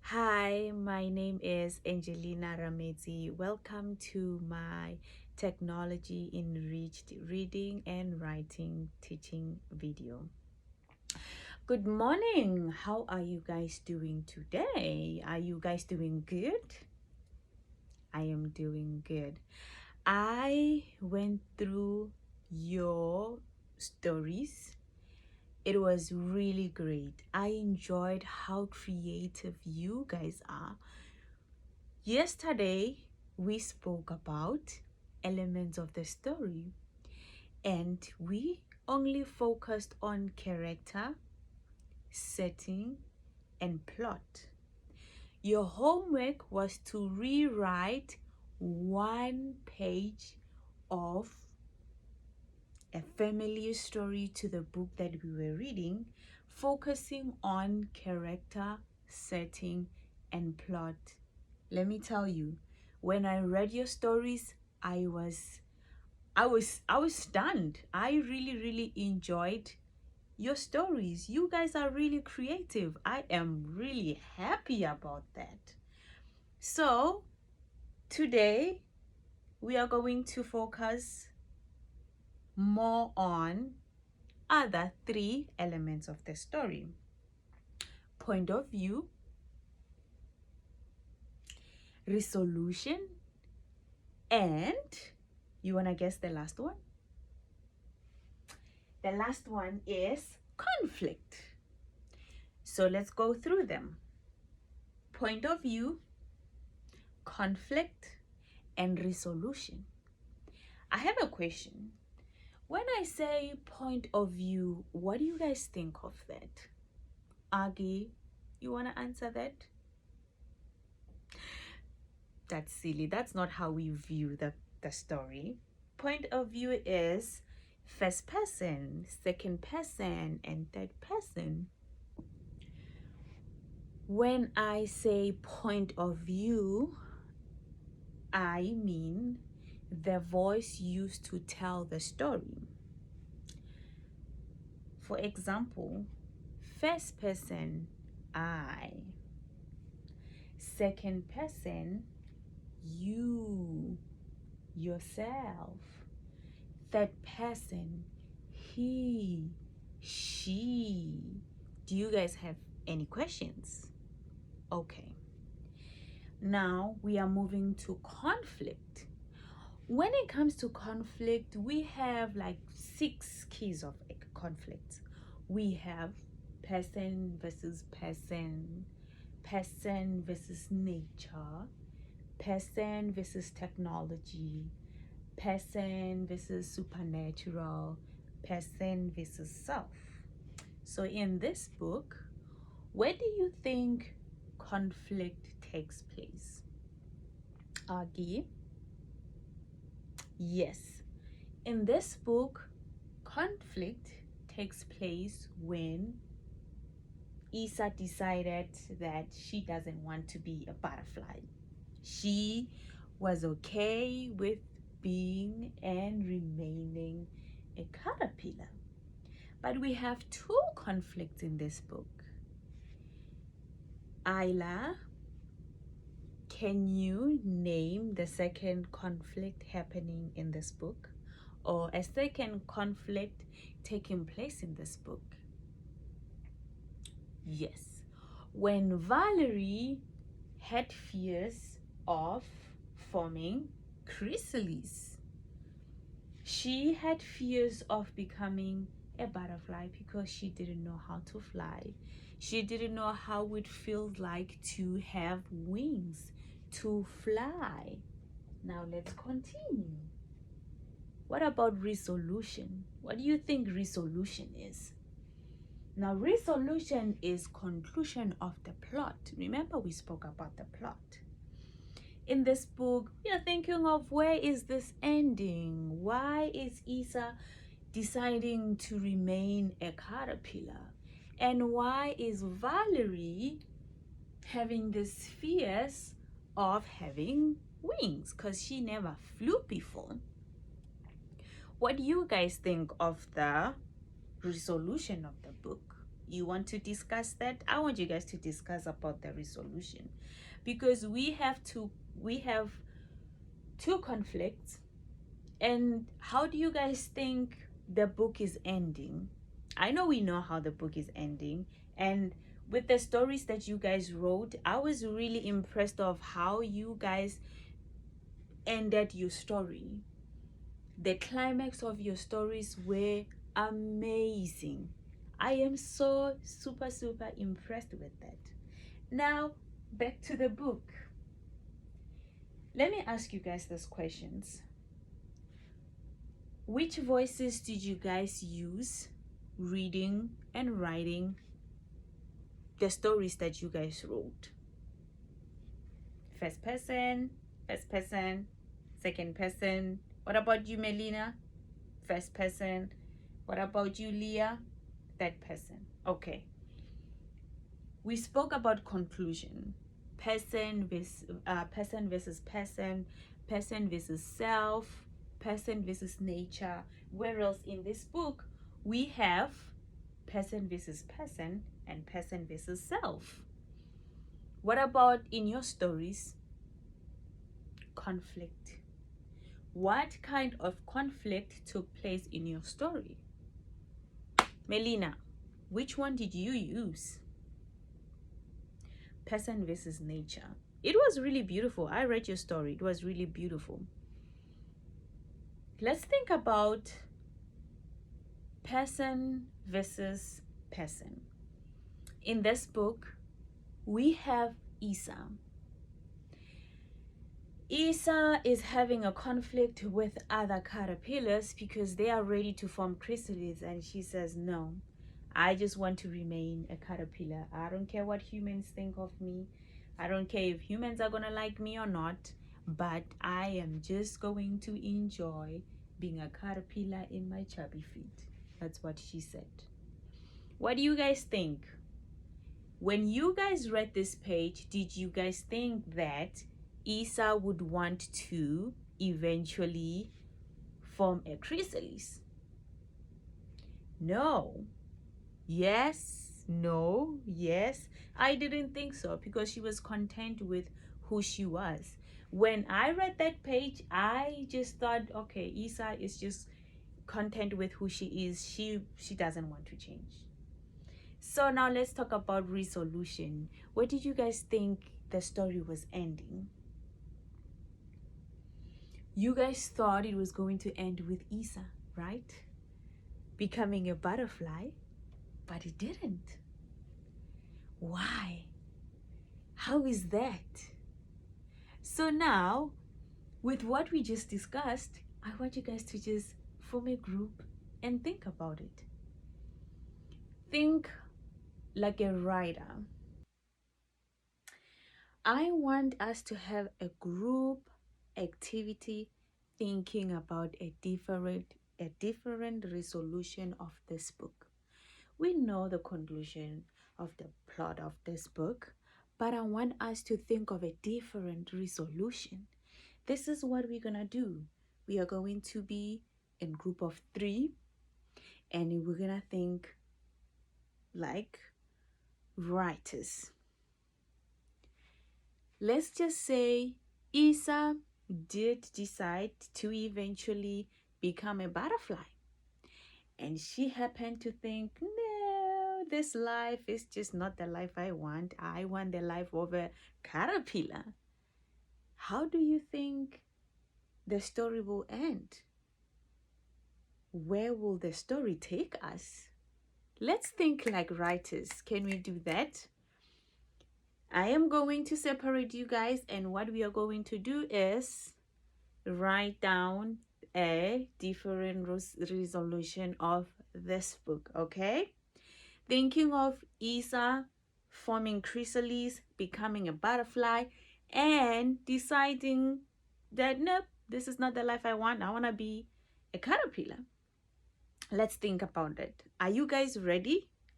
Hi, my name is Angelina Ramezi. Welcome to my technology enriched reading and writing teaching video. Good morning. How are you guys doing today? Are you guys doing good? I am doing good. I went through your stories. It was really great. I enjoyed how creative you guys are. Yesterday, we spoke about elements of the story and we only focused on character, setting, and plot. Your homework was to rewrite one page of a familiar story to the book that we were reading, focusing on character, setting, and plot. Let me tell you, when I read your stories, I was stunned. I really enjoyed your stories. You guys are really creative. I am really happy about that. So, today we are going to focus more on other three elements of the story: point of view, resolution, and you want to guess the last one? The last one is conflict. So let's go through them. Point of view, conflict, and resolution. I have a question. When I say point of view, what do you guys think of that? Agi, you want to answer that? That's silly. That's not how we view the story. Point of view is first person, second person, and third person. When I say point of view, I mean the voice used to tell the story. For example, first person, I. Second person, you, yourself. Third person, he, she. Do you guys have any questions? Okay. Now we are moving to conflict. When it comes to conflict, we have like 6 keys of conflict. We have person versus person, person versus nature, person versus technology, person versus supernatural, person versus self. So in this book, where do you think conflict takes place? Agi? Yes. In this book, conflict takes place when Isa decided that she doesn't want to be a butterfly. She was okay with being and remaining a caterpillar. But we have 2 conflicts in this book. Ayla, can you name the second conflict happening in this book, or a second conflict taking place in this book? Yes. When Valerie had fears of forming chrysalis, she had fears of becoming a butterfly because she didn't know how to fly. She didn't know how it feels like to have wings, to fly. Now let's continue. What about resolution? What do you think resolution is? Now, resolution is conclusion of the plot. Remember, we spoke about the plot. In this book, we are thinking of where is this ending? Why is Isa deciding to remain a caterpillar? And why is Valerie having this fears of having wings? Because she never flew before. What do you guys think of the resolution of the book? You want to discuss that? I want you guys to discuss about the resolution, because we have two conflicts. And how do you guys think the book is ending? I know we know how the book is ending, and with the stories that you guys wrote, I was really impressed of how you guys ended your story. The climax of your stories were amazing. I am so super impressed with that. Now, back to the book. Let me ask you guys these questions. Which voices did you guys use reading and writing the stories that you guys wrote? First person, second person. What about you, Melina? First person. What about you, Leah? Third person. Okay. We spoke about conclusion. Person versus person, person versus self, person versus nature. Whereas in this book, we have person versus person and person versus self. What about in your stories? Conflict. What kind of conflict took place in your story? Melina, which one did you use? Person versus nature. It was really beautiful. I read your story. It was really beautiful. Let's think about person versus person. In this book, we have Isa. Isa is having a conflict with other caterpillars because they are ready to form chrysalids, and she says, no, I just want to remain a caterpillar. I don't care what humans think of me. I don't care if humans are gonna like me or not, but I am just going to enjoy being a caterpillar in my chubby feet. That's what she said. What do you guys think? When you guys read this page, did you guys think that Isa would want to eventually form a chrysalis? No. Yes. No. Yes. I didn't think so, because she was content with who she was. When I read that page, I just thought, okay, Isa is just content with who she is. She doesn't want to change. So now let's talk about resolution. Where did you guys think the story was ending? You guys thought it was going to end with Isa, right? Becoming a butterfly, but it didn't. Why? How is that? So now, with what we just discussed, I want you guys to just form a group and think about it. Think like a writer. I want us to have a group activity thinking about a different resolution of this book. We know the conclusion of the plot of this book, but I want us to think of a different resolution. This is what we're gonna do. We are going to be in group of 3, and we're gonna think like writers. Let's just say Isa did decide to eventually become a butterfly, and she happened to think, no, this life is just not the life I want. I want the life of a caterpillar. How do you think the story will end? Where will the story take us? Let's think like writers. Can we do that? I am going to separate you guys, and what we are going to do is write down a different resolution of this book, okay? Thinking of Isa forming chrysalis, becoming a butterfly, and deciding that nope, this is not the life I want. I want to be a caterpillar. Let's think about it. Are you guys ready?